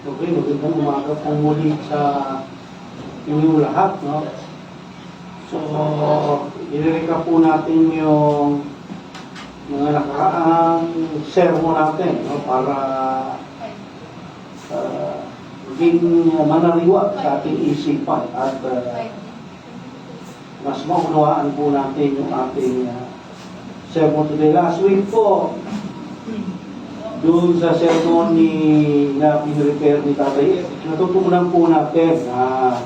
Okay, magandang umaga po muli sa inyong lahat, no? So, i-recap po natin yung mga nakaraang sermon natin, no? Para maging manaliwat sa ating isipan at mas maunawaan po natin yung ating sermon today. Last week po, doon sa sermon na pinrepair ni Tatay, natutunan po natin na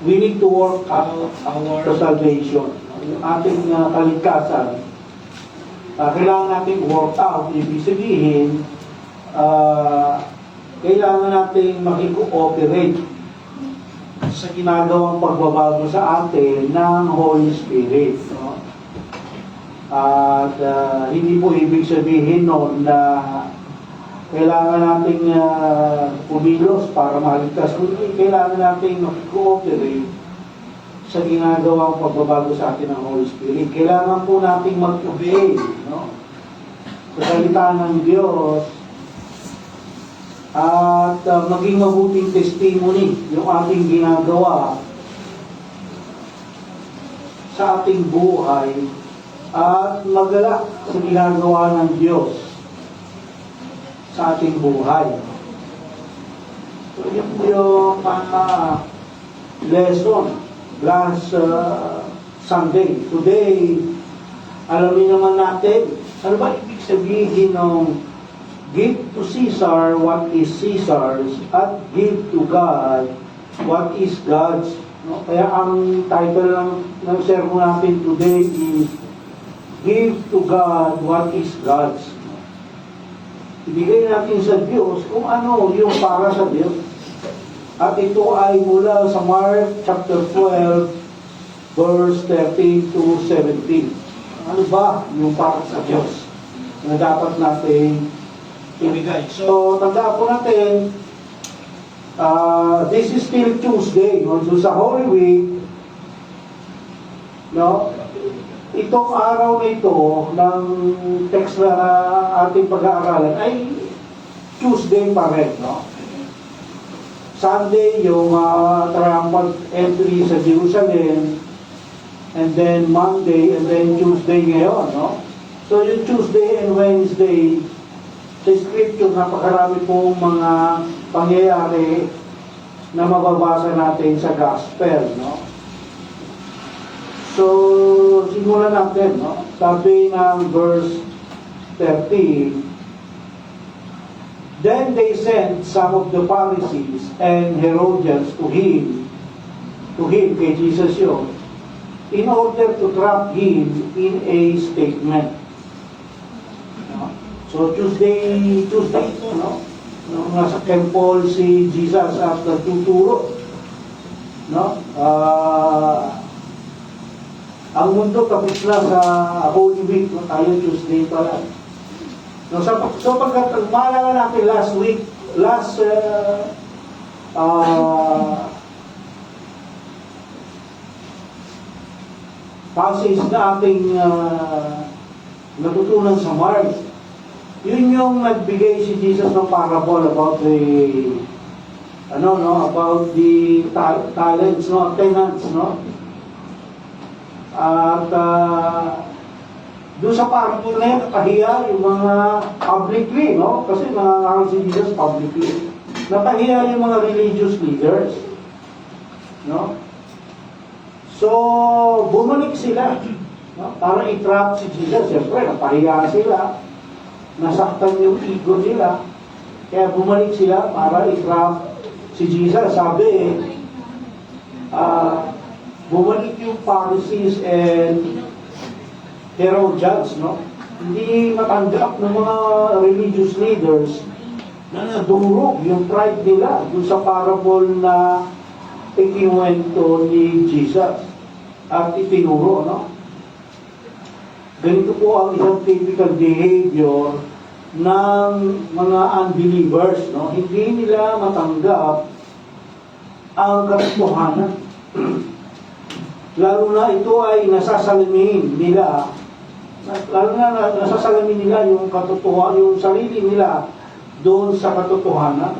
we need to work out our salvation. Yung ating kaligtasan, kailangan natin work out. Ibig sabihin, kailangan natin makikooperate sa ginagawang pagbabago sa atin ng Holy Spirit. No? At hindi po ibig sabihin noon na kailangan nating pumilos para maligtas. Kundi kailangan nating mag-cooperate sa ginagawang pagbabago sa atin ng Holy Spirit. Kailangan po nating mag-obey, no? Sa salita ng Diyos at maging mabuting testimony yung ating ginagawa sa ating buhay at magalak sa ginagawa ng Diyos sa ating buhay. So, yun yung lesson last Sunday. Today, alamin naman natin, ano ba ibig sabihin ng give to Caesar what is Caesar's at give to God what is God's. No? Kaya ang title ng sermon natin today is give to God what is God's. Ibigay natin sa Diyos kung ano yung para sa Diyos. At ito ay mula sa Mark chapter 12, verse 13 to 17. Ano ba yung para sa Diyos na dapat natin ibigay? So, tandaan po natin, this is still Tuesday. No? So, sa Holy Week, no? Itong araw na ito ng text na ating pag-aaralan ay Tuesday pa rin, no? Sunday, yung triumphal entry sa Jerusalem, and then Monday, and then Tuesday ngayon, no? So, yung Tuesday and Wednesday, sa Scripture, napakarami pong mga pangyayari na mababasa natin sa Gospel, no? So, simulan natin, no? Sabi ng verse 13, then they sent some of the Pharisees and Herodians to him, kay Jesus yun, in order to trap him in a statement. No? So, Tuesday ito, no? Nung nasa temple si Jesus at nagtuturo, no? Ang mundo tapos na sa Holy Week, no? Tayo Tuesday pa lang. No, so pagkat maalala natin last week, passage na ating natutunan sa Mark, yun yung nagbigay si Jesus ng parable about the about the talents, no, tenants, no? At doon sa parable na yan, nakahiya yung mga publicly, no? Kasi nangangaral si Jesus publicly. Nakahiya yung mga religious leaders, no? So, bumalik sila, no? Para i-trap si Jesus. Siyempre, napahiya sila. Nasaktan yung ego nila. Kaya bumalik sila para i-trap si Jesus. Sabi, bumalik yung Pharisees and Herodians, no? Hindi matanggap ng mga religious leaders na nadurog yung pride nila dun sa parable na ikinuwento ni Jesus at itinuro, no? Ganito po ang isang typical behavior ng mga unbelievers, no? Hindi nila matanggap ang katotohanan. Lalo na ito ay nasasalamin nila, nasasalamin nila yung katotohanan, yung sarili nila doon sa katotohanan.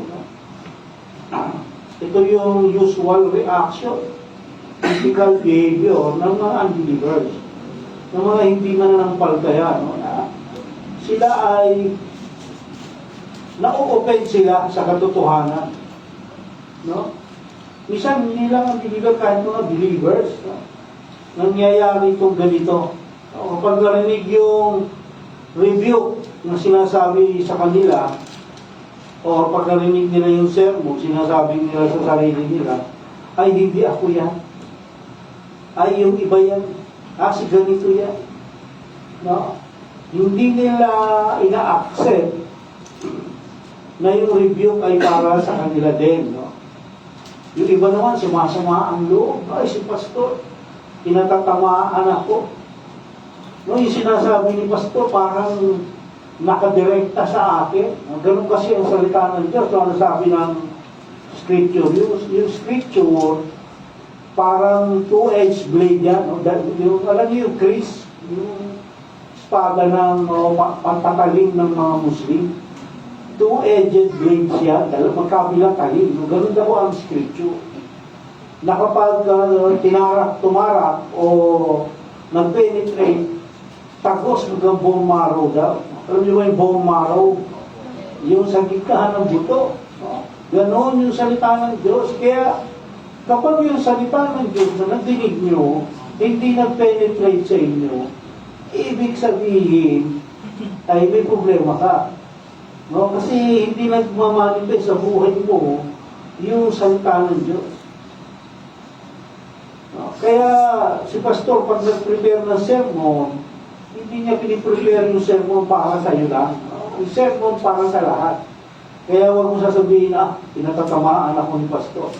Ito yung usual reaction, typical behavior ng mga unbelievers, ng mga hindi mananampalataya, no? Na sila ay na-open sila sa katotohanan. No? Minsan, hindi lang ang believer, kahit mga believers, no? Nangyayari itong ganito. No? Kapag narinig yung review na sinasabi sa kanila, o pag narinig nila yung sermon, sinasabi nila sa sarili nila, ay hindi ako yan. Ay yung iba yan. Si ganito yan. No? Hindi nila ina-accept na yung review ay para sa kanila din. No? Yung iba naman, sumasama ang loob. Ay, si pastor, pinatatamaan ako. No, yung sinasabi ni pastor, parang nakadirekta sa akin. Ganun kasi ang salita ng Diyos. So, ano sabi ng scripture? Yung scripture, parang two-edged blade yan. No? Yung, alam niyo yung Chris, yung espada ng pantatalim ng mga Muslim. Two-edged blade siya, magkabilang talim. Ganun daw ang scripture. Na kapag tumarak o nag-penetrate, tagos hanggang bone marrow daw. Alam niyo ba yung bone marrow? Yung sa gitkahan ng buto. No? Ganon yung salita ng Diyos. Kaya kapag yung salita ng Diyos na nagdinig nyo, hindi nag-penetrate sa inyo, ibig sabihin ay may problema ka. No? Kasi hindi nagmamanifest sa buhay mo yung salita ng Diyos. No? Kaya si pastor, pag nag-prepare ng sermon, hindi niya piniprepare yung sermon para sa iyo lang. No? Yung sermon para sa lahat. Kaya huwag mo sasabihin, pinatatamaan ako ni pastor.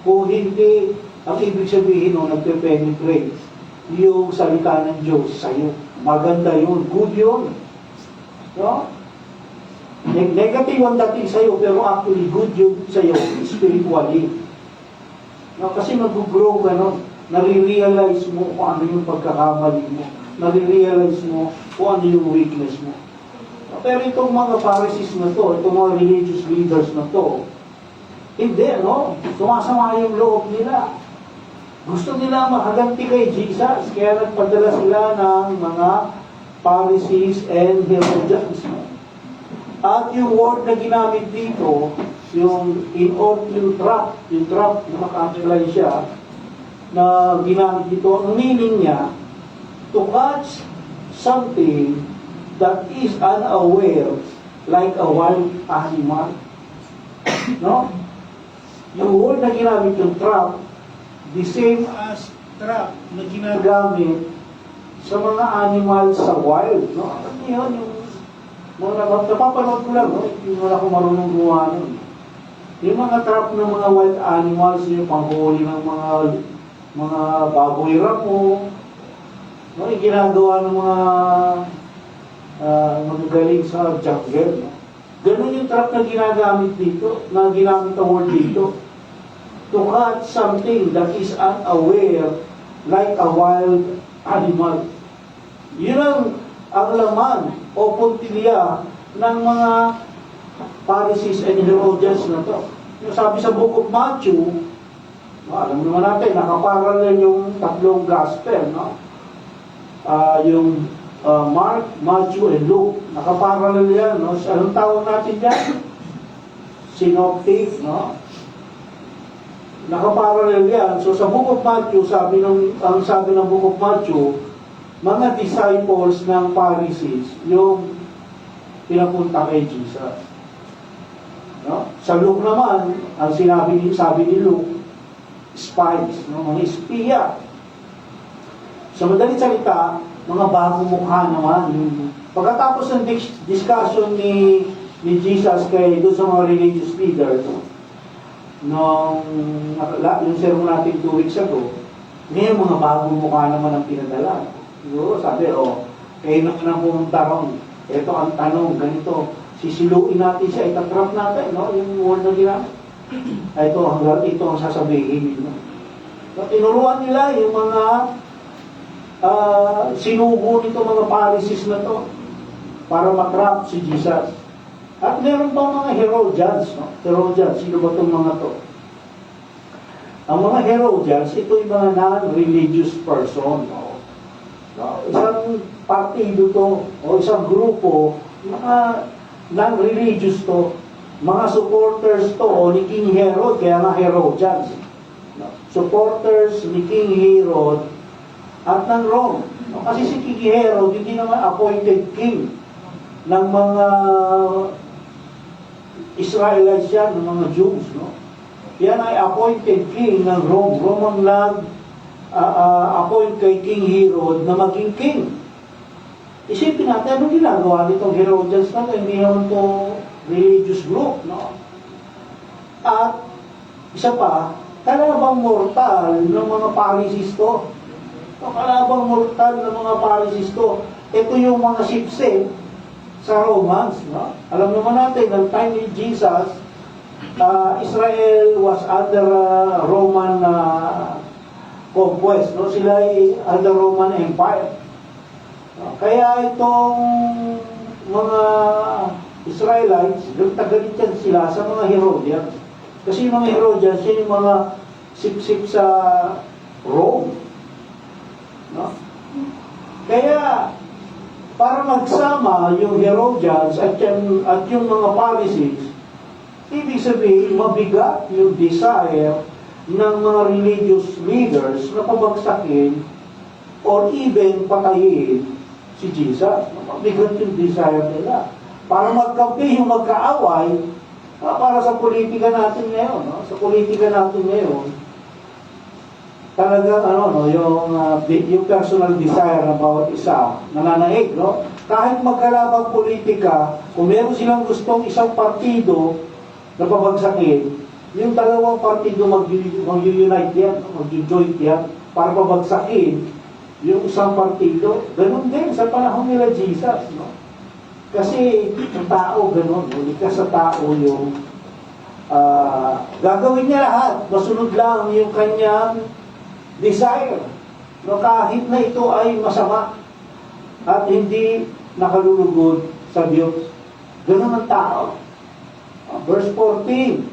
Kung hindi, ang ibig sabihin nagpe-penetrate yung salita ng Diyos sa iyo. Maganda yun. Good yun. No? Negative ang dating sa'yo, pero actually good yun sa'yo, spiritually. No, kasi mag-grow ka, no? Nare-realize mo kung ano yung pagkakamali mo. Nare-realize mo kung ano yung weakness mo. No, pero itong mga Pharisees na to, itong mga religious leaders na to, hindi, no? Tumasama yung loob nila. Gusto nila makaganti kay Jesus, kaya nagpadala sila ng mga Pharisees and Herodians. At yung word na ginamit dito, yung trap, na naka-apply siya, na ginamit dito, ang meaning niya, to catch something that is unaware, like a wild animal. No? Yung word na ginamit yung trap, the same as trap na ginagamit sa mga animals sa wild. No? Ano yun? Napapanood ko lang, no? Hindi wala akong marunong gumawa nun. Yung mga trap ng mga wild animals, yung panghuli ng mga baboy ramo, no? Yung ginagawa ng mga magagaling sa jungle. No? Ganun yung trap na ginagamit dito, na ginamit ang word dito. To catch something that is unaware, like a wild animal. Yun ang laman o puntilya ng mga Pharisees and Herodians na to. Yung sabi sa Book of Matthew, alam naman natin, nakaparallel yung tatlong gospel, no? Yung Mark, Matthew, and Luke. Nakaparallel yan, no? Anong tawag natin dyan? Synoptic, no? Nakaparallel yan. So sa Book of Matthew, ang sabi ng Book of Matthew, mga disciples ng Pharisees yung pinapunta kay Jesus. No? Sa Luke naman, ang sabi ni Luke, spies, no? Mga espiya. Sa madaling salita, mga bagong mukha naman. Pagkatapos ng discussion ni Jesus doon sa mga religious leaders, yung sermon natin 2 weeks ago, may mga bagong mukha naman ang pinadala. Siguro sabi, kayo naman ang pumunta ron. Ito ang tanong, ganito. Sisiluin natin siya, itatrap natin, no? Yung word na ginamit. Ito ang sasabihin. No? So, tinuruan nila yung mga sinugo nito mga Pharisees na to para matrap si Jesus. At meron pa mga Herodians, no? Herodians, sino ba itong mga to? Ang mga Herodians, ito yung mga non-religious person, no? No? Isang partido to, o isang grupo, mga non-religious to, mga supporters to, o ni King Herod, kaya nga Herodians. No? Supporters ni King Herod at ng Rome. No? Kasi si King Herod, hindi naman appointed king ng mga Israelites yan, ng mga Jews, no? Yan ay appointed king ng Rome. Rome ang appoint kay King Herod na maging king. Isipin natin, anong ginagawa nitong Herodians na hindi naman to religious group, no? At isa pa, kalabang mortal ng mga Pharisees to. Kalabang mortal ng mga Pharisees to. Ito yung mga sipsip sa Romans, no? Alam naman natin, ng time ni Jesus, Israel was under Roman conquest, no? Sila ay under Roman Empire. Kaya itong mga Israelites, galit yan sila sa mga Herodians. Kasi yung mga Herodians, yun yung mga sip-sip sa Rome. No? Kaya, para magsama yung Herodians at yung mga Pharisees, ibig sabihin, mabigat yung desire ng mga religious leaders na pabagsakin or even patayin si Jesus. Mabigat yung desire nila. Para magkampi yung magkaaway, para sa politika natin ngayon, no? Sa politika natin ngayon, talaga yung personal desire ng bawat isa nananaig, no? Kahit magkalabang politika, kung meron silang gustong isang partido na pabagsakin, yung dalawang partido mag-unite yan, mag-joint yan para pabagsakin yung isang partido. Ganun din sa panahon nila Jesus, no? Kasi ang tao ganun, likas sa tao yung gagawin niya lahat, masunod lang yung kanyang desire, no, kahit na ito ay masama at hindi nakalulugod sa Diyos. Ganun ang tao. Verse 14,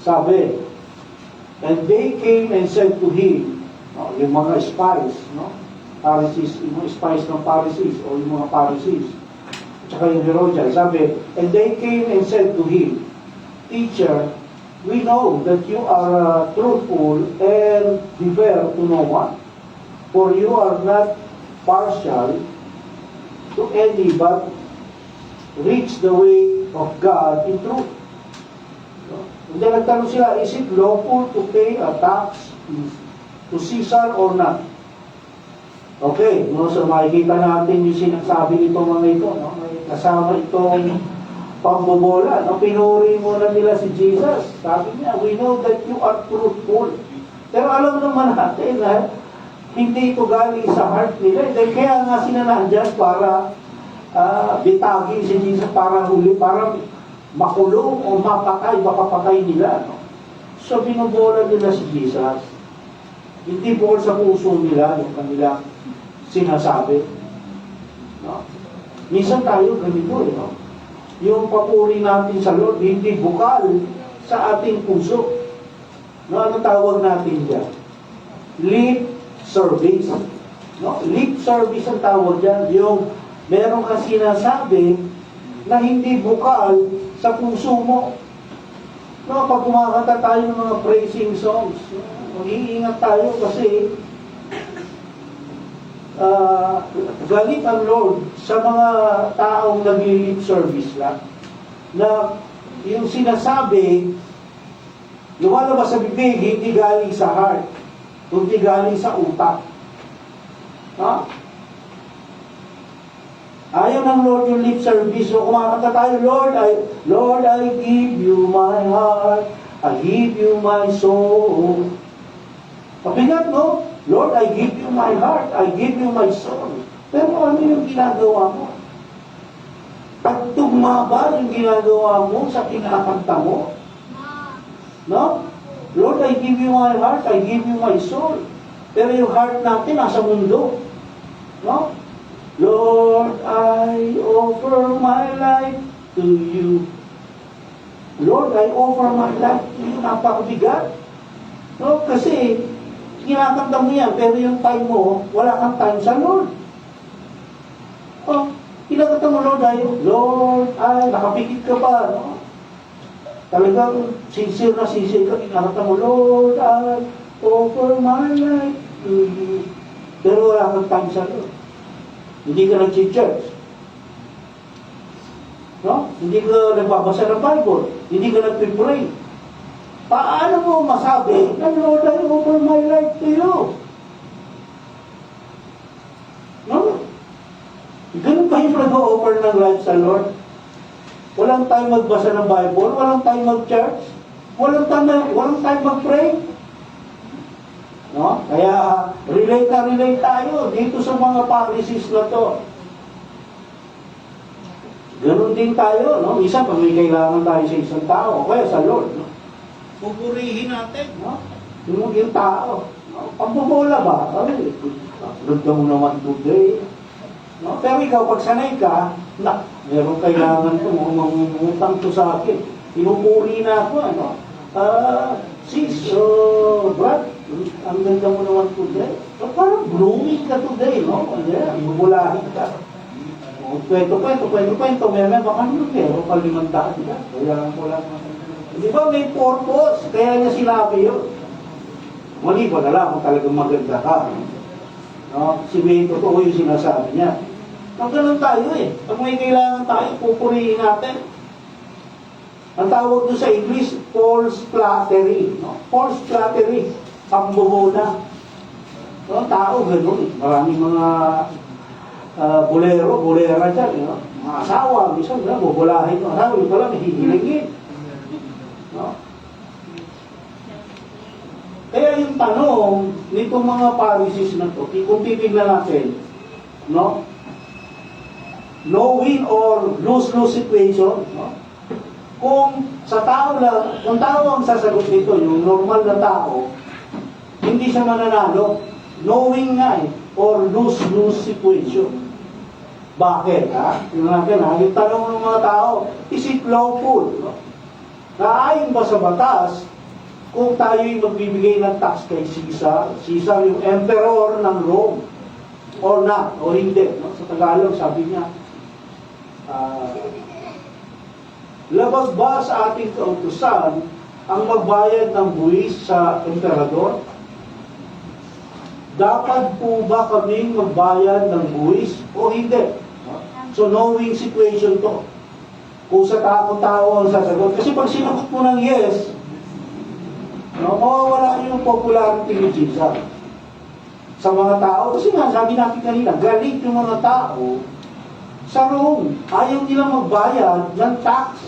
sabi, and they came and said to him, no, yung mga spies, no, Pharisees, yung mga spies ng Pharisees o yung mga Pharisees, at saka yung Herodians, sabi, and they came and said to him, Teacher, we know that you are truthful and defer to no one, for you are not partial to any, but reach the way of God in truth. Hindi nagtanong sila, is it lawful to pay a tax to Caesar or not? Okay, no, so makikita natin yung sinasabi nito mga ito, no? May kasama itong pambobola, no? Pinuri muna nila si Jesus. Sabi niya, we know that you are truthful. Pero alam naman natin na hindi ito galing sa heart nila. Kaya nga sila nandyan para bitagin si Jesus, para huli, para makulong o mapatay, mapapatay nila. No? So binubola nila si Jesus. Hindi bukol sa puso nila yung kanilang sinasabi. No? Minsan tayo ganito, no? Yung papuri natin sa Lord, hindi bukal sa ating puso. No, ano tawag natin dyan? Lip service. No? Lip service ang tawag dyan. Yung meron kang sinasabi na hindi bukal sa puso mo. No, pag kumakanta tayo ng mga praising songs, mag-iingat tayo kasi galit ang Lord sa mga taong nag-lip service lang, na yung sinasabi lumalabas sa bibig, hindi galing sa heart, kundi galing sa utak. Ha? Ayaw ng Lord yung lip service. So kumakanta tayo, Lord, I give you my heart, I give you my soul. Pabigat, no? Lord, I give you my heart, I give you my soul. Pero ano yung ginagawa mo? Pagtugma ba yung ginagawa mo sa kinakanta mo? No? Lord, I give you my heart, I give you my soul. Pero yung heart natin nasa mundo. No? Lord, I offer my life to you. Lord, I offer my life to you. Napakabigat. No, kasi, kinakanta mo yan, pero yung time mo, wala kang time sa Lord. Oh, kinakanta mo, Lord, ay, nakapikit ka pa, no? Talagang sincere na sincere ka, kinakanta mo, Lord, I offer my life to you. Pero wala kang time sa Lord. Hindi ka nag-church. No? Hindi ka nagbabasa ng Bible. Hindi ka nag-pray. Paano mo masabi na Lord, I offer my life to you? No? Ganun ba yung nag-offer ng life sa Lord? Walang time magbasa ng Bible, walang time mag-church, walang time mag-pray. No? Kaya relate tayo dito sa mga Pharisees na to. Ganon din tayo, no? Isa, pag may kailangan tayo sa isang tao, o kaya sa Lord, no? Pupurihin natin, no? Yung tao. No? Pagbubola ba? Ay, good ka mo naman today. No? Pero ikaw, pag sanay ka, meron kailangan ko, mangungutang to sa akin. Pinupuri na ako, ano? Sis, Brad, ang ganda mo naman today. So, parang blooming ka today, no? Ibubulahin ka. Kwento, meron baka nyo, pero palimandaan ka. Kaya ko lang. Di ba may purpose? Kaya niya sinabi yun. Mali ba na lang kung talagang maganda ka. No? Si May totoo yung sinasabi niya. Pag ganun tayo pag may kailangan tayo, pupurihin natin. Ang tawag doon sa English, false flattery. No? False flattery. Pambobola. No? Tao ganun Maraming mga bolera dyan. No? Mga asawa, minsan bubulahin mo. Asawa, yung pala, hihilingin. No? Kaya yung tanong nitong mga Pharisees na to, kung titignan natin, no? No win or lose-lose situation, no? Kung sa tao lang, kung tao ang sasagot nito, yung normal na tao, hindi siya mananalo. Knowing nga or lose-lose situation. Bakit? Yung tanong ng mga tao, is it lawful? No? Naayon ba sa batas kung tayo'y magbibigay ng tax kay Caesar? Caesar yung emperor ng Rome. Or not, o hindi. No? Sa Tagalog, sabi niya, labag ba sa ating kautusan ang magbayad ng buwis sa emperador? Dapat po ba kaming magbayad ng buwis o hindi? So, knowing situation to. Kung sa tao ang sasagot. Kasi pag sinagot mo ng yes, no, mawawala yung popularity ni Jesus sa mga tao. Kasi nga, sabi natin kanina, galit yung mga tao sa Rome. Ayaw nila magbayad ng tax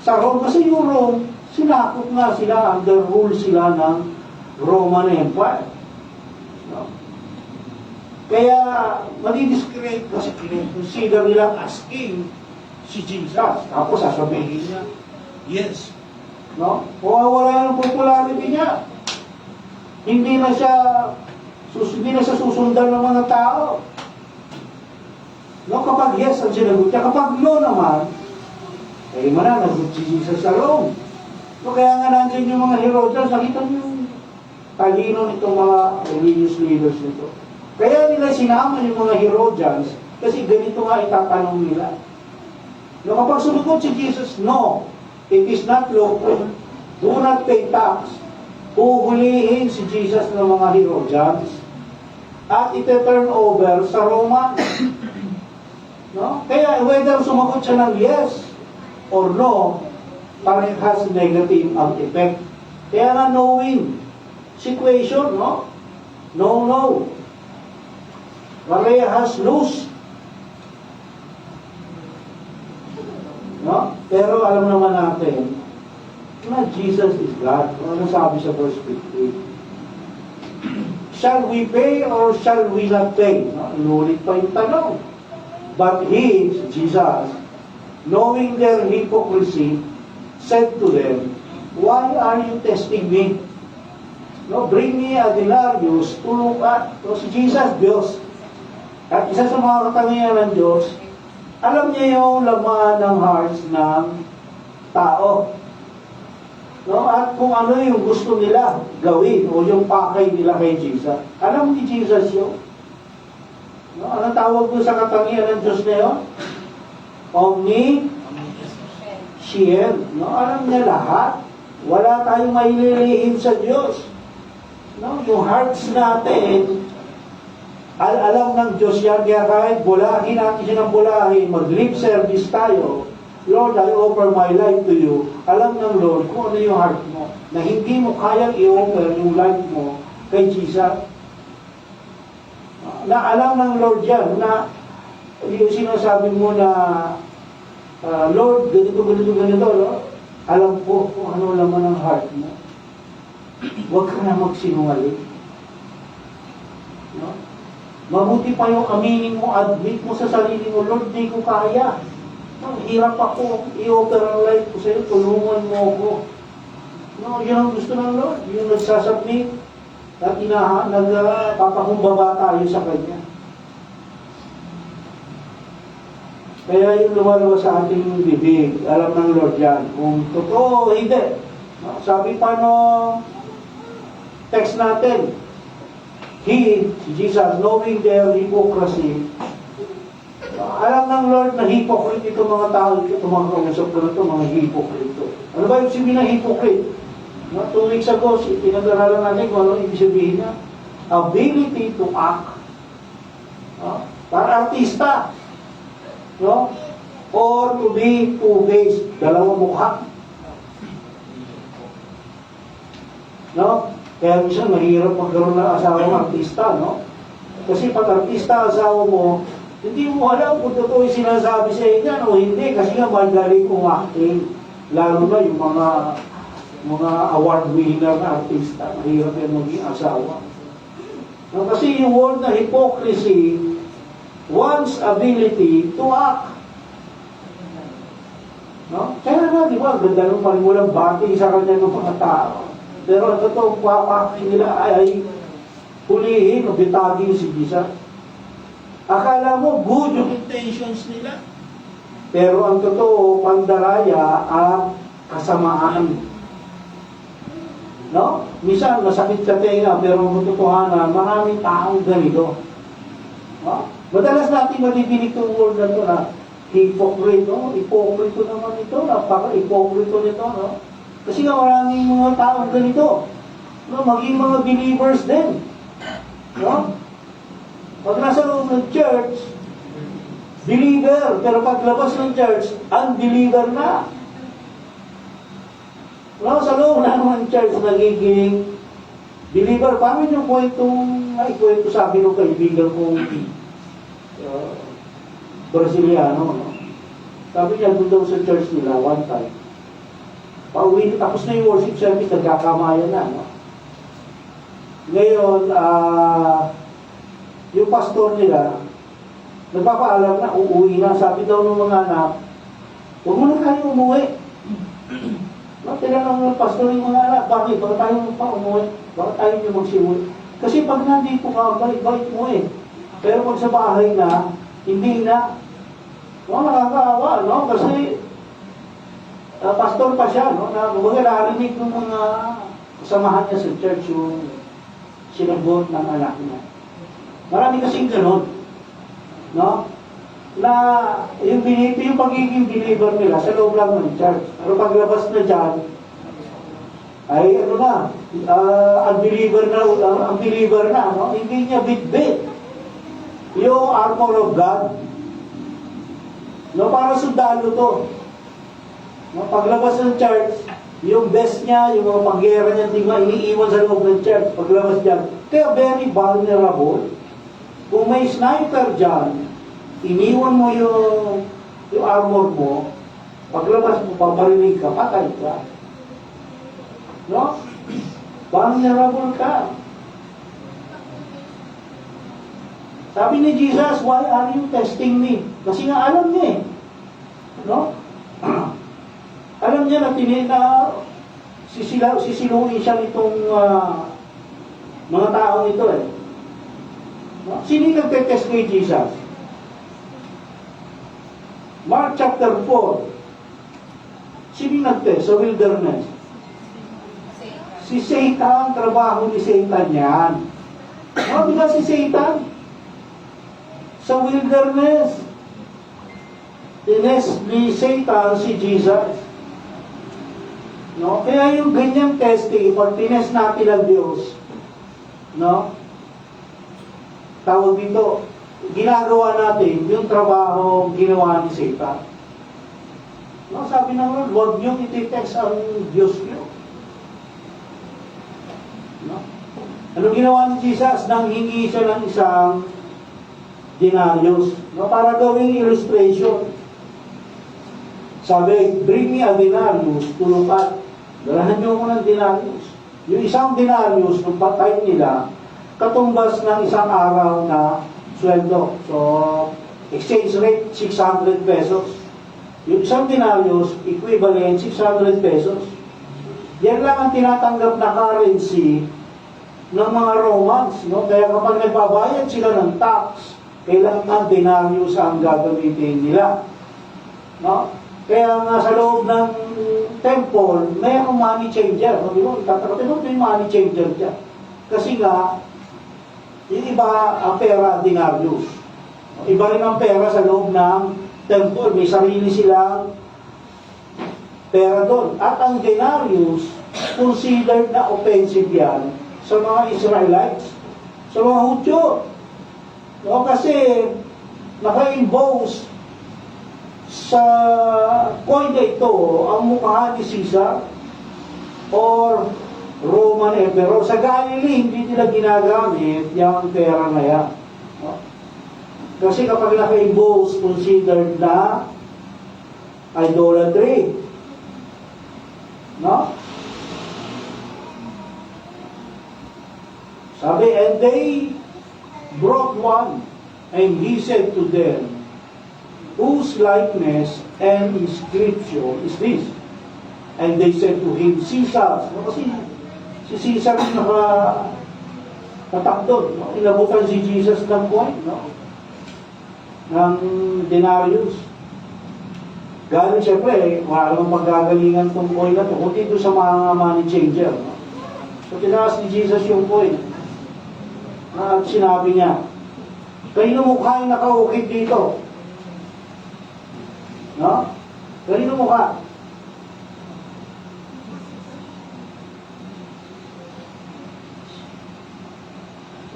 sa Rome. Kasi yung Rome, sinakop nga sila, under rule sila ng Roman Empire. No? Kaya, madidiscreate kasi consider nilang as king si Jesus. Tapos sasabihin niya, yes. No? Mawawala yung popularity niya. Hindi na siya susundan ng mga tao. No, kapag yes ang sinagot niya, kapag no naman, mananagot si Jesus sa Rome. No, kaya nga nandiyan yung mga Herodians, nakita niyo yung talino nitong mga religious leaders nito. Kaya nila sinama yung mga Herodians, kasi ganito nga itatanong nila. No, kapag sumagot si Jesus, no, it is not lawful, do not pay tax, huhulihin si Jesus ng mga Herodians, at ite-turn over sa Roma. No? Kaya whether sumagot siya ng yes or no, parehas negative ang effect. Kaya nga knowing situation, no? No. Parehas lose. No? Pero alam naman natin na Jesus is God. Ano sabi sa verse 15? Shall we pay or shall we not pay? No? Inulit pa yung tanong. But he, Jesus, knowing their hypocrisy, said to them, why are you testing me? No, bring me a denarius to look at. So si Jesus, Diyos. At isa sa mga katangian ng Diyos, alam niya yung laman ng hearts ng tao. No? At kung ano yung gusto nila gawin o yung pakay nila kay Jesus. Alam ni Jesus yun. No? Anong tawag mo sa katangian ng Diyos na yun? Omniscient. No? Alam niya lahat. Wala tayong maililihim sa Diyos. No? Yung hearts natin, alam ng Diyos yan, kaya kahit bulahin natin siya ng bulahin, mag-lip service tayo, Lord, I offer my life to you. Alam ng Lord kung ano yung heart mo, na hindi mo kayang i-offer yung life mo kay Jesus. Na alam ng Lord yan, na yung sinasabi mo na, Lord, ganito, no? Alam ko kung ano laman ng heart mo. Huwag ka na magsinungaling. No? Mabuti pa yung aminin mo, admit mo sa sarili mo, Lord, di ko kaya. Hirap ako, i-offer ang life ko sa'yo, tulungan mo ako. No, yun ang gusto ng Lord, yung nagsasubmit at nagpapakumbaba tayo sa Kanya. Kaya yung lumalabas sa ating bibig, alam ng Lord yan, kung totoo o hindi. No, sabi pa no text natin, He, si Jesus, knowing their hypocrisy, alam ng Lord na hypocrite itong mga tao, itong mga kausap ko na ito, mga hypocrite. Ano ba yung sabihin ng hypocrite? No, 2 weeks ago, pinag-aralan natin kung ano ibig sabihin niya. Ability to act. No? Para artista. No? Or to be two-faced. Dalawang mukha. No? Kaya minsan mahirap magkaroon ng asawang artista, no? Kasi pag artista asawa mo, hindi mo alam kung totoo yung sinasabi sa inyo o hindi, kasi nga magaling kong acting. Lalo na yung mga award winner na artista, mahirap yung maging asawa. No, kasi yung word na hypocrisy wants ability to act. No? Kaya nga, di ba, ganda nung panimulang bati sa kanya ng mga tao. Pero ang totoong papaki nila ay hulihin o bitagin si Jesus. Akala mo, good yung intentions nila. Pero ang totoo, pandaraya at kasamaan. No? Minsan, masakit sa tenga, pero ang totohanan, maraming taong ganito. No? Madalas natin madidinig itong word na ito na hypocrite, no? Hypocrite naman ito, napaka-hypocrite nito, no? Kasi nga maraming mga taong ganito. No? Maging mga believers din. No? Pag nasa loob ng church, believer. Pero paglabas ng church, unbeliever na. No, sa loob na ng church, nagiging believer. Paano yung kwento sa akin ng kaibigan kong Braziliano. No? Sabi niya, doon daw sa church nila, one time. Pauwi, tapos na yung worship service, nagkakamayan na. No? Ngayon, yung pastor nila, nagpapaalam na, uuwi na. Sabi daw ng mga anak, huwag mo na kayo umuwi. No, tinanong ng pastor yung mga anak, bakit? Bakit tayo pa umuwi? Bakit tayo nyo magsimuwi? Kasi pag nandito ka, bait mo eh. Pero pag sa bahay na, hindi na. No, nakakaawa, no? Kasi, pastor pa siya, no? Na narinig ng mga kasamahan niya sa church yung sinabot ng anak niya. Marami kasing ganun. No? Na yung pagiging believer nila sa loob lang ng church. Pero paglabas na dyan, ay ano na, unbeliever na, no? Hindi niya bit-bit yung armor of God. No, para sundalo to. No, paglabas ng church, yung best niya, yung mga pangyera niya, hindi nga iniiwan sa loob ng church. Paglabas dyan, kaya very vulnerable. Kung may sniper dyan, iniwan mo yung armor mo, paglabas mo, paparinig ka, patay ka. No? Vulnerable ka. Sabi ni Jesus, why are you testing me? Kasi nga alam niya eh. No? Alam niya na sisiluin siya nitong mga taong ito eh. No? Sino yung nagtetest kay Jesus? Mark chapter 4. Sino yung nagtest sa wilderness? Si Satan, trabaho ni Satan yan. Ano ba si Satan? Sa wilderness, tinest ni Satan si Jesus. No? Kaya yung ganyang testing, pag tinest natin ang Diyos, no? Tawag dito, ginagawa natin yung trabaho ginawa ni Satan. No? Sabi ng Lord, huwag niyong ititest ang Diyos niyo. No? Ano ginawa ni Jesus? Nang hingi siya ng isang denarius, no? Para gawing illustration. Sabi, bring me a denarius to look at. Dalahan niyo ko ng denarius. Yung isang denarius, nung patay nila, katumbas ng isang araw na sweldo. So, exchange rate, 600 pesos. Yung isang denarius, equivalent 600 pesos. Yan lang ang tinatanggap na currency ng mga Romans. No? Kaya kapag nagbabayad sila ng tax, kailangan denarius ang gagamitin nila. No? Kaya nga sa loob ng temple, may akong money changer. Sabi mo, tatakot mo, may money changer dyan. Kasi nga, yung iba ang pera, denarius. Iba rin ang pera sa loob ng temple. May sarili silang pera doon. At ang denarius, considered na offensive yan sa mga Israelites, sa mga Hudyo. No, kasi naka-impose sa coin na ito ang mukha ni Caesar or Roman Emperor. Sa Galilee, hindi nila ginagamit yung pera na yan. No? Kasi kapag naka-impose, considered na idolatry. No? Sabi, and they brought one, and he said to them, whose likeness and inscription is this? And they said to him, Caesar's. No, kasi si Caesar yung nakatakdod. No? Inabutan si Jesus ng coin, no? Ng denarius. Galing siyempre, wala namang paggagalingan itong coin na ito, kundi doon sa mga money changer. No? So, tinaas ni Jesus yung coin. At sinabi niya, kanino mukha yung nakaukit dito? No? Kanino mukha?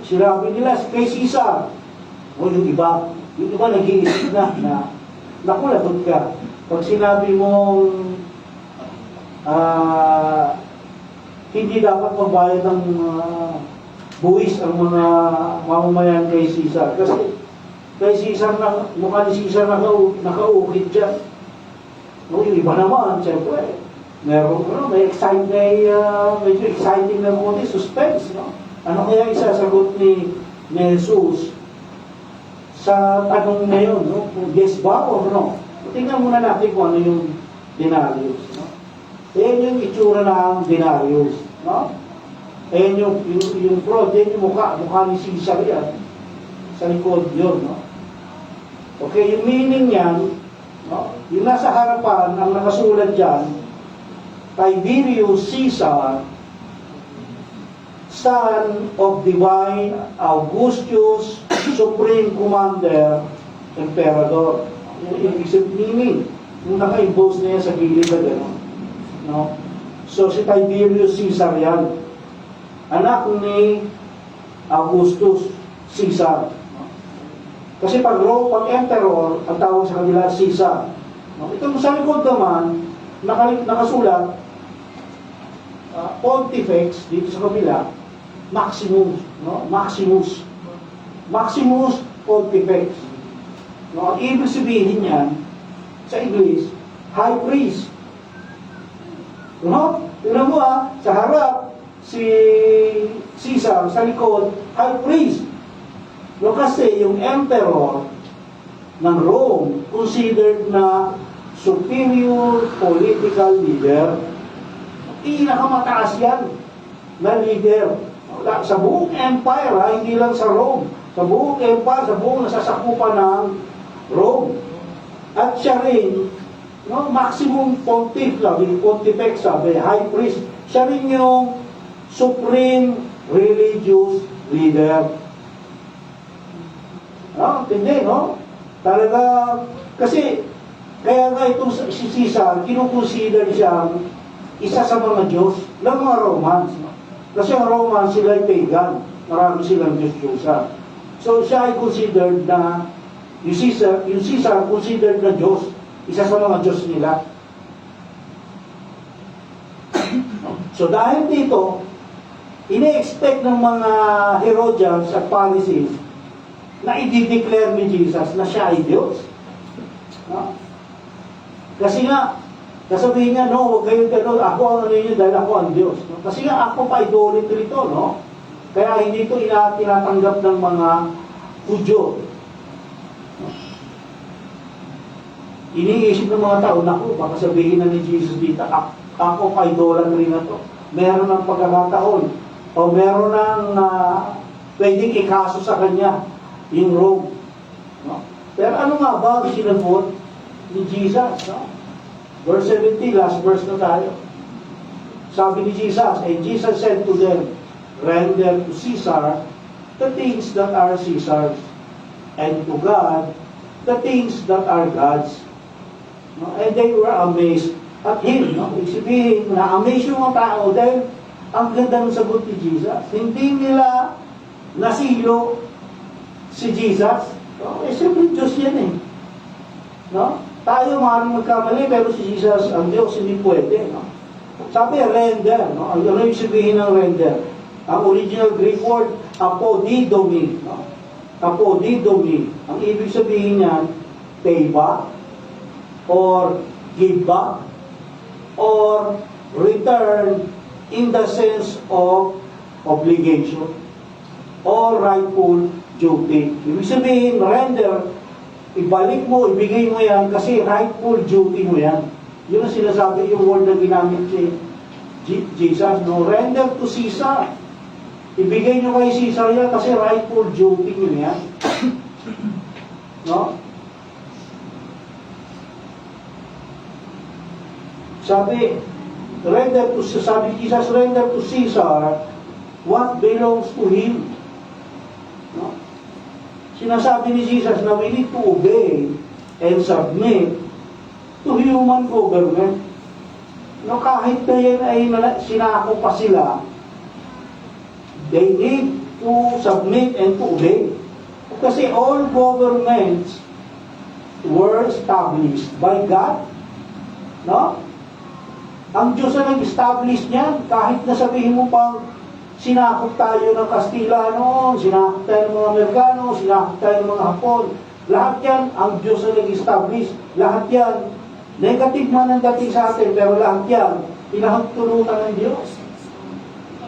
Sinabi nila, kay Caesar. O yung iba nag-iisip na naku, lagot ka. Pag sinabi mong hindi dapat magbayad ng buwis ang mga mamamayan kay Caesar. Kasi kay Caesar, mukha ni Caesar nakaukit dyan. No, yung iba naman, siyempre, may medyo exciting na konti, suspense, no? Ano kaya isasagot ni Jesus sa tanong na yun, no? Yes ba o no? Tingnan muna natin kung ano yung denarius, no? Ayan yung itsura ng denarius, no? Ayan yung fraud, yan yung mukha ni Caesar yan. Sa likod yun, no? Okay, yung meaning yan, no? Yung nasa harapan, ang nakasulat dyan, Tiberius Caesar, son of divine Augustus, supreme commander, emperador. Yung ibig meaning, yung naka-impose na yan sa gilid na gano'n. No? So, si Tiberius Caesar yan. Anak ni Augustus Caesar. Kasi pag emperor, ang tawag sa kanila Caesar. Ito sa likod naman, nakasulat, Pontifex, dito sa kabila, Maximus. No? Maximus Pontifex. No? Ang ibig sabihin yan, sa English, high priest. No? Tignan mo sa harap, si Caesar, sa likod, high priest. No, kasi yung emperor ng Rome considered na superior political leader, pinakamataas yan na leader sa buong empire, hindi lang sa Rome, sa buong empire, sa buong nasasakupan ng Rome. At siya rin, no, maximum pontiff, pontifex, sabi, high priest, siya rin yung supreme religious leader. No, hindi, no? Talaga, kasi, kaya nga itong si Caesar, kinukonsider siyang isa sa mga Diyos ng mga Romans. Kasi ang Romans, sila ay pagan. Marami silang Diyos-Diyosa. So, siya ay considered na, yung Caesar considered na Diyos, isa sa mga Diyos nila. So, dahil dito, ini-expect ng mga Herodians at Pharisees na i-declare ni Jesus na siya ay Diyos. No? Kasi nga, sasabihin niya, no, huwag kayo gano'n, ako ang ano yun dahil ako ang Diyos. No? Kasi nga, ako pa idolatry ito, no? Kaya hindi ito tinatanggap ng mga Hudyo. Iniisip ng mga tao, naku, baka sabihin na ni Jesus dito, ako pa idolatry na to. Meron ng pagkakataon, o meron ng pwedeng ikaso sa kanya, yung Rome. No? Pero ano nga ba ang sinagot ni Jesus? No? Verse 17, last verse na tayo. Sabi ni Jesus, and Jesus said to them, render to Caesar the things that are Caesar's, and to God the things that are God's. No? And they were amazed at Him. No? Isipin, na-amaze yung mga tao dahil ang ganda ng sagot ni Jesus. Hindi nila nasilo si Jesus. No? Eh, siyempre Diyos yan eh. No? Tayo maaaring magkamali, pero si Jesus, ang Diyos, hindi pwede. No? Sabi, render. No? Ano yung sabihin ng render? Ang original Greek word, apodidomi. No? Apodidomi. Ang ibig sabihin niyan, pay back, or give back, or return in the sense of obligation, or rightful duty. Ibig sabihin, render, ibalik mo, ibigay mo yan, kasi rightful duty mo yan. Yun ang sinasabi yung word na ginamit si Jesus, no? Render to Caesar. Ibigay nyo kay Caesar yan kasi rightful duty nyo yan. No? Sabi Jesus, render to Caesar what belongs to him. No? Sinasabi ni Jesus na we need to obey and submit to human government. No, kahit na yan ay sinako pa sila, they need to submit and to obey. Kasi all governments were established by God. No? Ang Diyos ang nag-establish niyan. Kahit na sabihin mo pang sinakop tayo ng Kastila noon, sinakop tayo ng mga Amerikano, sinakop tayo ng mga Hapon. Lahat yan, ang Diyos ang nag-establish. Lahat yan, negative man ang dating sa atin, pero lahat yan, pinahagtulutan ng Diyos.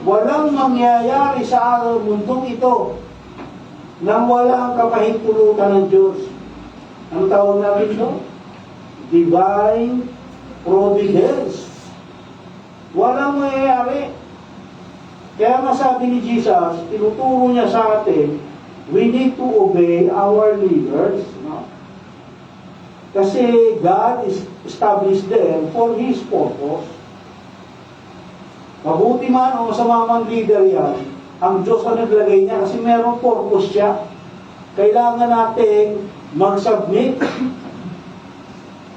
Walang mangyayari sa mundong ito nang walang kapahintulutan ng Diyos. Ang tawag namin ito? Divine Providence. Walang mangyayari. Kaya nga sabi ni Jesus, tinuturo niya sa atin, we need to obey our leaders. No? Kasi God is established them for His purpose. Mabuti man o masama mang leader yan, ang Diyos ang naglagay niya kasi merong purpose siya. Kailangan natin mag-submit.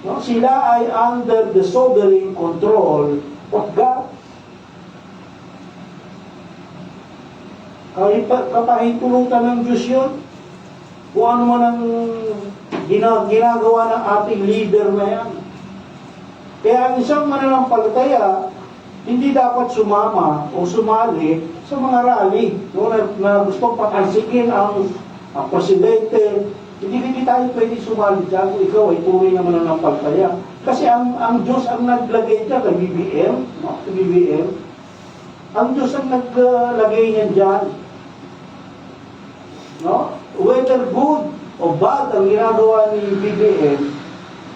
No? Sila ay under the sovereign control of God. Kapahintulutan ng Diyos yun. Kung ano man ang ginagawa ng ating leader na yan. Kaya ang isang mananampalataya, hindi dapat sumama o sumali sa mga rally no, na gustong patalsikin ang presidente. Hindi tayo pwede sumali dyan kung ikaw ay tunay na mananampalataya. Kasi ang Diyos ang naglagay dyan kay BBM, no? Kay BBM. Ang Diyos ang naglagay niya dyan. No? Whether good o bad ang ginagawa ni BBM,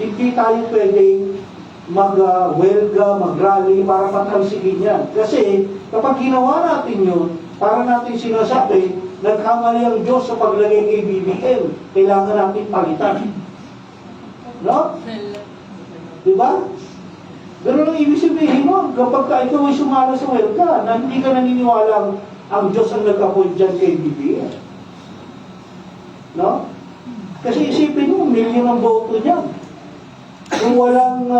hindi tayo pwedeng mag-welga, mag-rally para patalsikin yan. Kasi kapag ginawa natin yun, para natin sinasabi nagkamali ang Diyos sa paglagay kay BBM. Kailangan natin palitan. No? Diba? Ganun ang ibig sabihin mo, kapag ka ikaw ay sumala sa welka, na hindi ka naniniwala ang Diyos ang nag-appoint dyan kay BBM. No? Kasi isipin mo, milyon ang boto dyan. Kung walang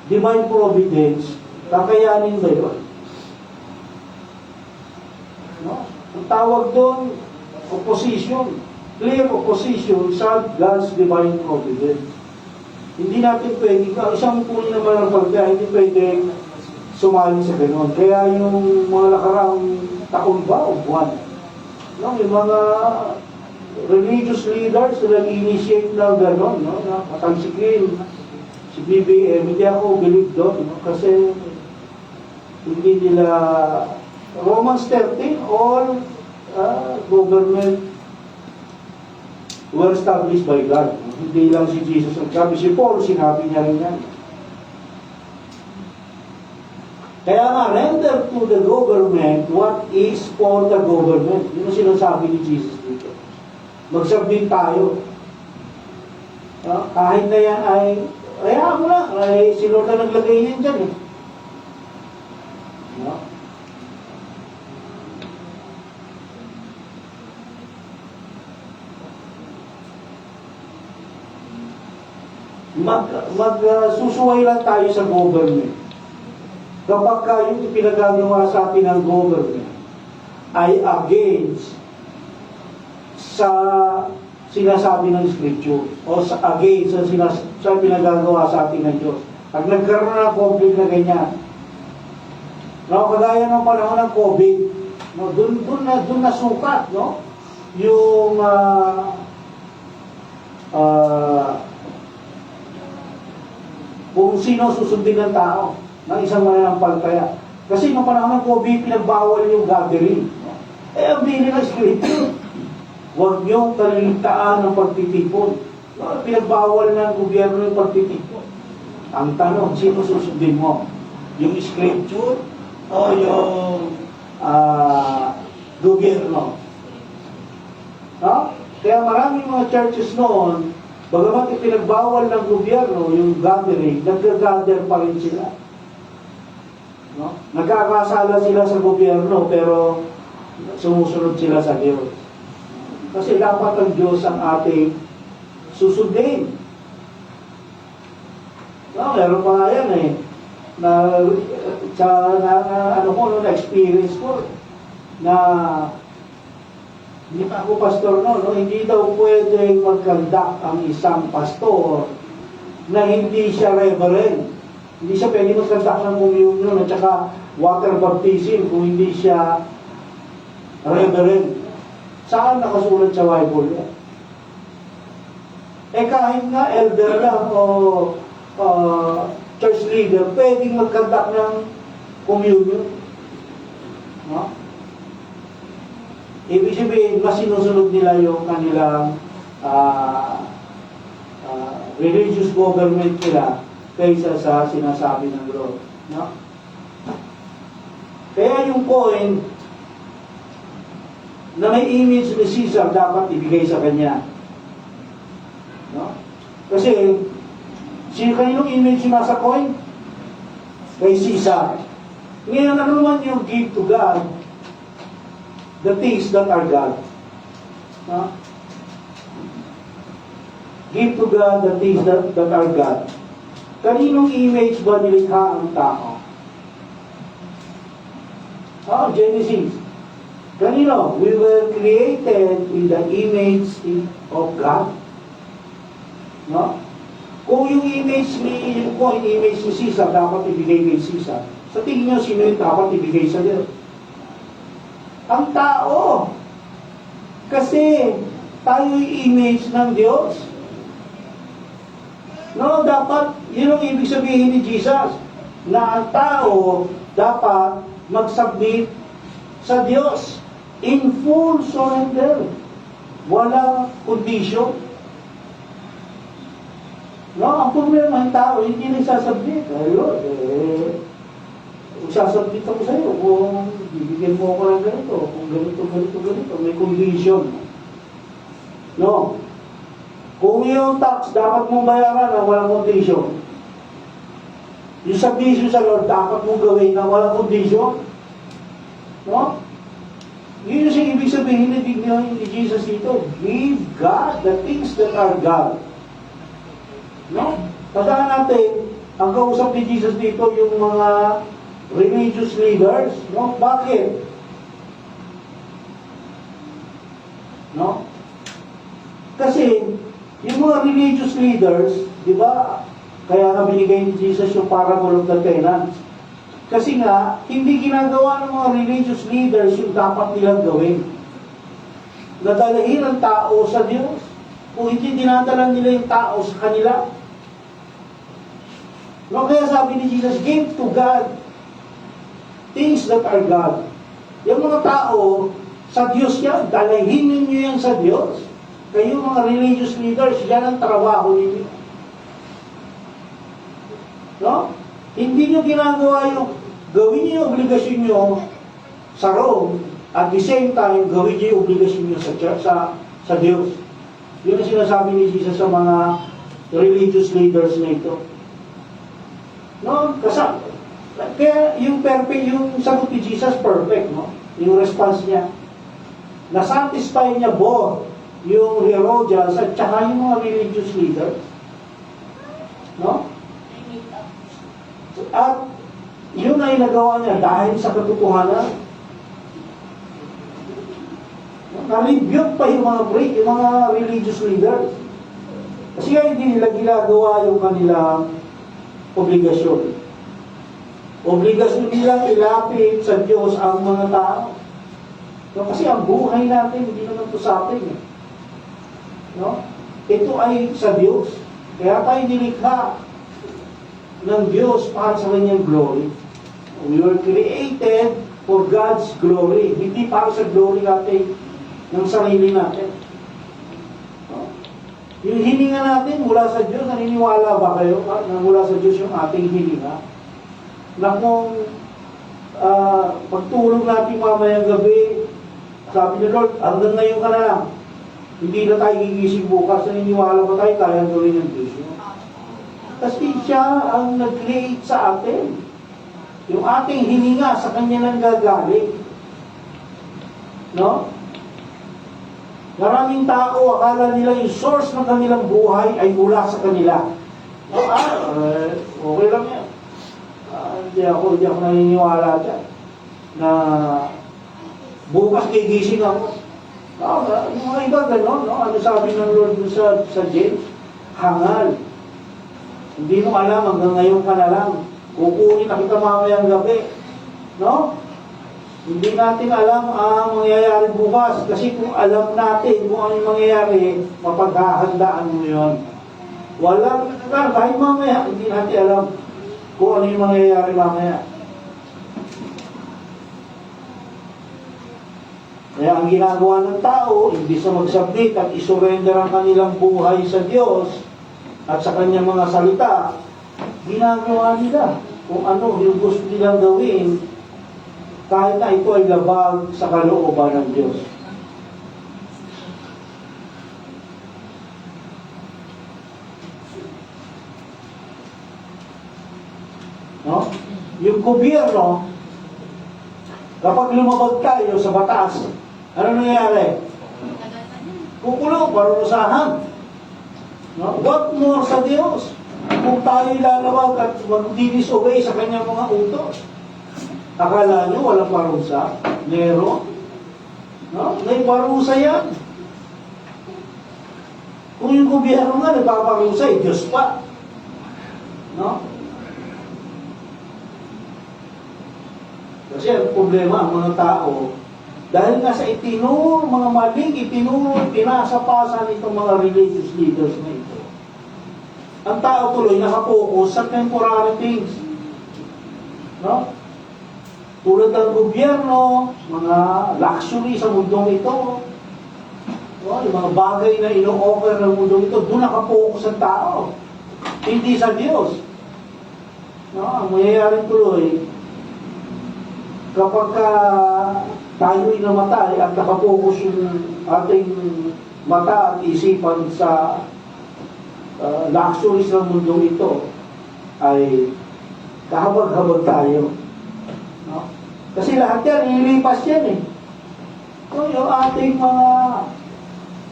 divine providence, kakayanin ba yun? No? Ang tawag doon, opposition. Clear opposition sa God's divine providence. Hindi natin pwede, isang puli naman ang pagka, hindi pwede sumali sa gano'n. Kaya yung mga nakaraang taon ba o buwan, no? Yung mga religious leaders na nag-initiate na gano'n, no? Na patansikin si BBM, hindi ako believe doon, no? Kasi hindi nila Romans 13, all government were established by God. Hindi lang si Jesus ang sabi, si Paul, sinabi niya rin yan. Kaya nga, render to the government what is for the government. Yun ang sinasabi ni Jesus dito. Magsubmit tayo. Kahit na yan ay, kaya mo na, ay si Lord na naglagay yan dyan eh. No? Susuway lang tayo sa government. Kapag yung pinagagawa sa atin ng government ay against sa sinasabi ng Scripture o sa against sa pinagagawa sa atin ng Diyos. Pag nagkaroon ng conflict na ganyan, no, kagaya ng panahon ng COVID, no, dun na sukat, no, yung kung sino susundin ng tao ng isang mananampalataya. Kasi nung panahon ng COVID, pinagbawal yung gathering. Eh, ang bili ng Scripture, huwag niyong kaliligtaan ng pagtitipon. Pinagbawal ng gobyerno yung pagtitipon. Ang tanong, sino susundin mo? Yung Scripture o yung gobyerno? No? Kaya maraming mga churches noon, bagamat ipinagbawal ng gobyerno yung gathering, nag-gather pa rin sila. No? Nagkakasala sila sa gobyerno, pero sumusunod sila sa Diyos. Kasi dapat ang Diyos ang ating susundin. No, meron pa nga yan eh. Na-experience ko na hindi pa ako pastor no, hindi daw pwedeng mag-conduct ang isang pastor na hindi siya reverend. Hindi siya pwedeng mag-conduct ng communion at saka water baptism kung hindi siya reverend. Saan nakasulat sa Bible yan? Eh kahit nga elder lang o church leader, pwedeng mag-conduct ng communion. No? Ibig sabihin, mas sinusunod nila yung kanilang religious government nila kaysa sa sinasabi ng Lord. No? Kaya yung coin na may image ni Caesar dapat ibigay sa kanya. No? Kasi, kaninong image yung nasa coin? Kay Caesar. Ngayon, ano naman yung give to God? The things that are God. No? Give to God the things that are God. Kaninong image ba nilikha ang tao? Genesis. Kanino? We were created in the image of God. No? Kung yung image ni Caesar dapat ibigay kay Caesar, sa tingin nyo, sino yung dapat ibigay sa Diyos? Ang tao. Kasi tayo'y image ng Diyos. No, dapat, yun ang ibig sabihin ni Jesus, na ang tao dapat mag-submit sa Diyos in full surrender. Walang condition. No, ang problema ng tao, hindi nagsasubmit. Ayun, Sasabit ako sa'yo kung bibigyan mo ako ng ganito, kung ganito, ganito, ganito, may condition. No? Kung yung tax, dapat mong bayaran na walang condition. Yung submission sa Lord, dapat mong gawin na walang condition. No? Yun yung ibig sabihin ni Jesus dito. Give God the things that are God. No? Tandaan natin, ang kausap ni Jesus dito, yung mga religious leaders. No? Bakit? No? Kasi, yung mga religious leaders, di ba, kaya nga binigay ni Jesus yung parable of the tenants. Kasi nga, hindi ginagawa ng mga religious leaders yung dapat nilang gawin. Nadalahin ang tao sa Diyos. Kung hindi dinadala nila yung tao sa kanila. No, kaya sabi ni Jesus, give to God things that are God. Yung mga tao, sa Diyos yan, dalahin ninyo yan sa Diyos. Kayo mga religious leaders, yan ang trabaho ninyo. No? Hindi nyo ginagawa yung gawin niyo yung obligasyon nyo sa Rome, at the same time, gawin niyo yung obligasyon nyo sa Diyos. Yun ang sinasabi ni Jesus sa mga religious leaders na ito. No? Kaya yung perfect, yung sagot ni Jesus, perfect, no? Yung response niya. Nasatisfy niya both yung Herodians at saka yung mga religious leaders. No? At yun ay nagawa niya dahil sa katotohanan. Na-rebuke pa yung mga religious leaders. Kasi nga hindi nila ginagawa yung kanilang obligasyon. Obligasyon nilang ilapit sa Diyos ang mga tao. No, kasi ang buhay natin, hindi naman ito sa atin. No? Ito ay sa Diyos. Kaya tayo nilikha ng Diyos para sa kanyang glory. We were created for God's glory. Hindi para sa glory natin ng sarili natin. No? Yung hininga natin mula sa Diyos, naniniwala ba kayo na mula sa Diyos yung ating hininga? Na kung pagtulog natin mamayang gabi, sabi ni Lord, hanggang ngayon ka na lang. Hindi na tayo gigising bukas, naniniwala ba tayo kaya gawin ng Diyos? Kasi siya ang nag-create sa atin. Yung ating hininga sa Kanya nang gagaling. No? Maraming tao, akala nila yung source ng kanilang buhay ay mula sa kanila. No? Okay lang yan. Hindi ako naniniwala dyan. Na bukas gigising ako. No, yung mga iba gano'n, no? Ano sabi ng Lord sa James? Hangal. Hindi mo alam hanggang ngayon ka na lang. Kukunin na kita mamayang gabi. No? Hindi natin alam ang mangyayari bukas. Kasi kung alam natin kung ano yung mangyayari, mapaghahandaan mo yun. Kahit mamaya, hindi natin alam kung ano yung mangyayari mamaya. Kaya ang ginagawa ng tao, imbis na mag-submit at isurrender ang kanilang buhay sa Diyos at sa kanyang mga salita, ginagawa nila kung ano yung gusto nilang gawin kahit na ito ay labag sa kalooban ng Diyos. No? Yung gobyerno, kapag lumabag tayo sa batas, ano nangyayari? Kukulong, parurusahan. No? What more sa Diyos? Kung tayo ilalawag at mag-disobey sa kanyang mga utos. Akala nyo walang parusa? Meron? No? May parusa yan. Kung yung gobyerno nga nagpaparusa, Diyos pa. No? Kasi ang problema, ang mga tao, dahil nga sa mga maling pinasapasan itong mga religious leaders na ito, ang tao tuloy nakapokus sa temporary things. No? Tulad ng gobyerno, mga luxury sa mundong ito, no? Yung mga bagay na ino-offer ng mundong ito, doon nakapokus ang tao. Hindi sa Diyos. No? Ang mangyayari tuloy, kapag tayo'y namatay at nakapokus yung ating mata at isipan sa luxuries ng mundo ito, ay kahabag-habag tayo. No? Kasi lahat yan, ililipas yan eh. So, yung ating mga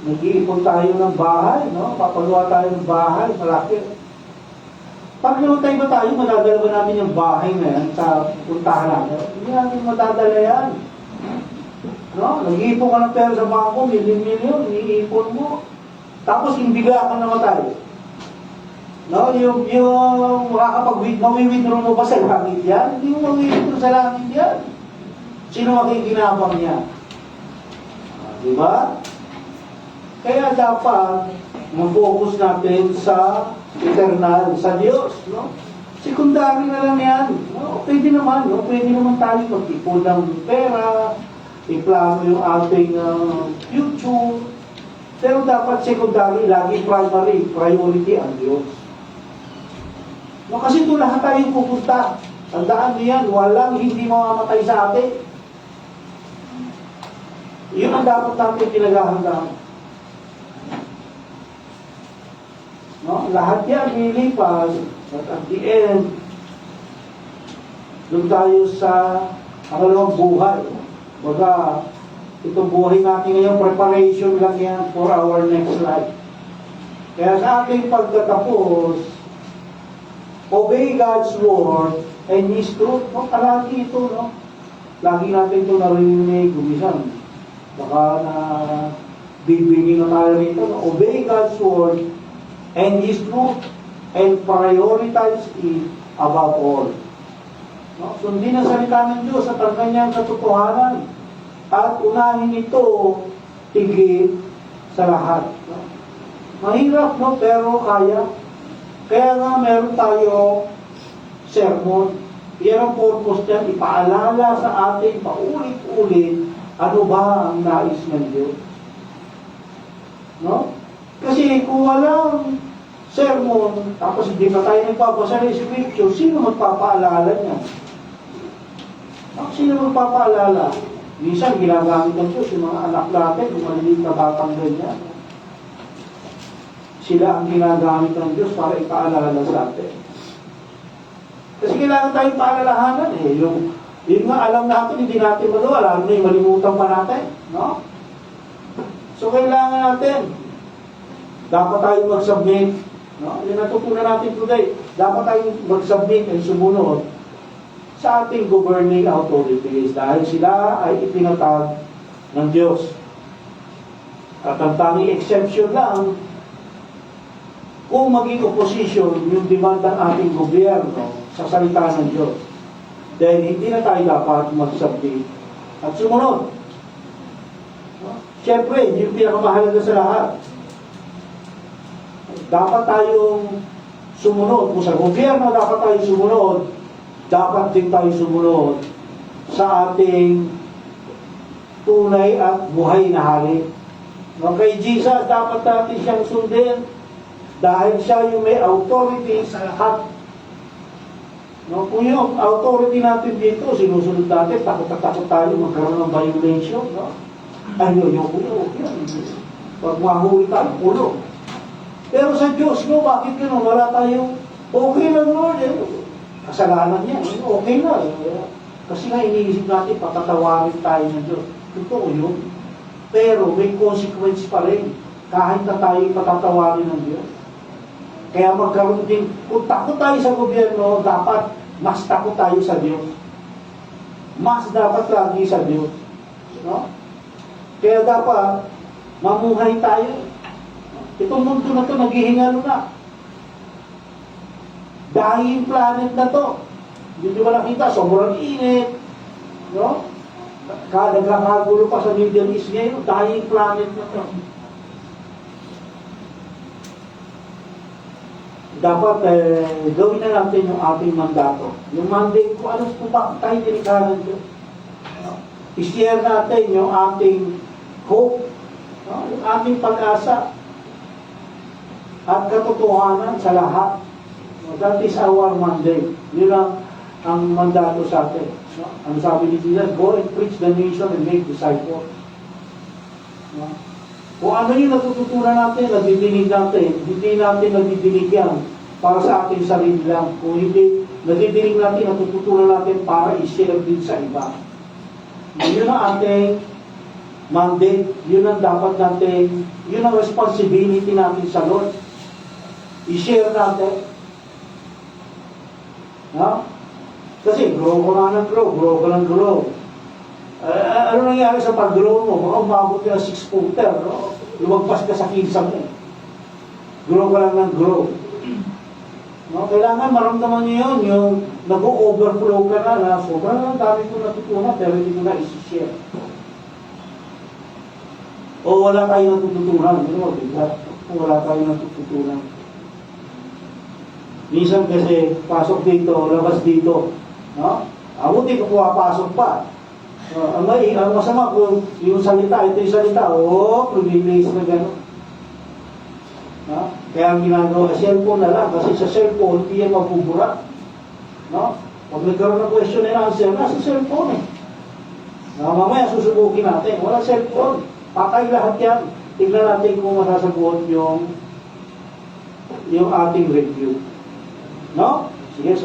nag-iipon tayo ng bahay, no? Papagawa tayo ng bahay, malaki. Pag lumutay ba tayo, madadala ba namin yung bahay na yan sa puntahan natin? Hindi natin madadala yan. No? Nag-iipon ka ng pera sa bangko, milyon-milyon, iipon mo. Tapos yung bigla ka namatay. No? Yung mawi-withdraw mo ba sa langit yan? Hindi mo mawi-withdraw sa langit yan. Sino makikinabang niya? Diba? Kaya dapat mag-focus natin sa eternal, sa Diyos, no? Sekundary na lang yan. No? Pwede naman, no? Pwede naman tayo mag-ipon ng pera, iplano yung ating future. Pero dapat secondary, lagi primary, priority ang Diyos. No? Kasi ito lahat tayo pupunta. Tandaan niyo yan, walang hindi mamamatay sa atin. Yun ang dapat natin pinaghahandaan. No? Lahat yan lilipas at the end, doon tayo sa pangalawang buhay. Baga, itong buhay natin ngayon, preparation lang yan for our next life. Kaya sa ating pagtatapos, obey God's word and His truth. No? Palagi ito, no? Lagi natin ito narinig, gumisan. Baka na bibigyan na tayo rito, no? Obey God's word and His truth, and prioritize it above all. No? Sundin ang salita ng Diyos at ang kanyang katotohanan at unahin ito tigil sa lahat. No? Mahirap, no? Pero kaya. Kaya nga meron tayo sermon. Yan ang purpose niyan, ipaalala sa atin paulit-ulit ano ba ang nais ng Diyos. No? Kasi kung walang sermon, tapos hindi pa tayo nagpapasa ng scripture, sino magpapaalala niya? Sino magpapaalala? Minsan, ginagamit ng Diyos yung mga anak natin, yung maliliit na batang ganyan. Sila ang ginagamit ng Diyos para ipaalala sa atin. Kasi kailangan tayong paalalahanan eh. Yung nga alam natin, hindi natin magawa, lalo na yung malimutan pa natin. No? So, kailangan natin dapat tayong mag-submit. No? Yung natutunan natin today, dapat tayong mag-submit and sumunod sa ating governing authorities dahil sila ay ipinatag ng Diyos. At ang tanging exception lang, kung maging opposition yung demand ng ating gobyerno sa salita ng Diyos, dahil hindi na tayo dapat mag-submit at sumunod. No? Siyempre, yung pinakamahalaga sa lahat, dapat tayong sumunod. Kung sa gobyerno dapat tayo sumunod, dapat din tayo sumunod sa ating tunay at buhay na hari. No, kay Jesus, dapat natin siyang sundin dahil siya yung may authority sa lahat. No, kung yung authority natin dito, sinusunod natin, takot tayo magkaroon ng violation. No? Ayun, pag mahuli tayo, pulo. Pero sa Diyos, no, bakit gano'n? Wala tayong, okay lang, Lord. Kasalanan niya, okay na. Kasi nga iniisip natin, patatawarin tayo ng Diyos. Totoo yun. Pero may consequence pa rin. Kahit na tayo patatawarin ng Diyos. Kaya magkaroon din, kung takot tayo sa gobyerno, dapat mas takot tayo sa Diyos. Mas dapat lagi sa Diyos. No? Kaya dapat, mamuhay tayo. Itong mundo na ito, naghihingalo na. Dying planet na to. Hindi ba nakita? Sobrang init. No? Nagkakagulo pa sa Middle East ngayon. Dying planet na to. Dapat gawin na natin yung ating mandato. Yung mandate ko, ano po ba tayo dinikalan Diyos? No? I-share natin yung ating hope. No? Yung ating pag-asa. At katotohanan sa lahat. That is our mandate. Yun ang ang mandato sa atin. No? Ang sabi ni Jesus, go and preach the nation and make disciples. No? Kung ano yung natututunan natin, nadidinig natin, hindi natin nadidinig yan para sa ating sarili lang. Kung hindi, nadidinig natin, natututunan natin para i-share din sa iba. Yun ang ating mandate, yun ang dapat natin, yun ang responsibility natin sa Lord. I-share natin. No? Kasi grow ka ng grow. Ano nangyari sa pag-grow mo? Baka umabot ka ng 6-footer, no? Lumagpas ka sa kinsang mo. Grow ka lang ng grow. No? Kailangan maramdaman niyo yun, yung nag-overflow ka na sobrang dami ko natutunan, pero hindi ko na isi-share. O wala tayong natututunan, wala tayong natututunan. Minsan kasi, pasok dito, labas dito. No? Abuti ko pumapasok pa. Ang masama kung yung salita, ito yung salita, privilege na gano'n. No? Kaya ang ginagawa sa cellphone na lang, kasi sa cellphone, hindi yan mabubura. No? Pag nagkaroon ng question and answer, nasa cellphone eh. No? Mamaya susubukin natin, wala cellphone. Patay lahat yan. Tignan natin kung masasagot yung ating review. No? Sige,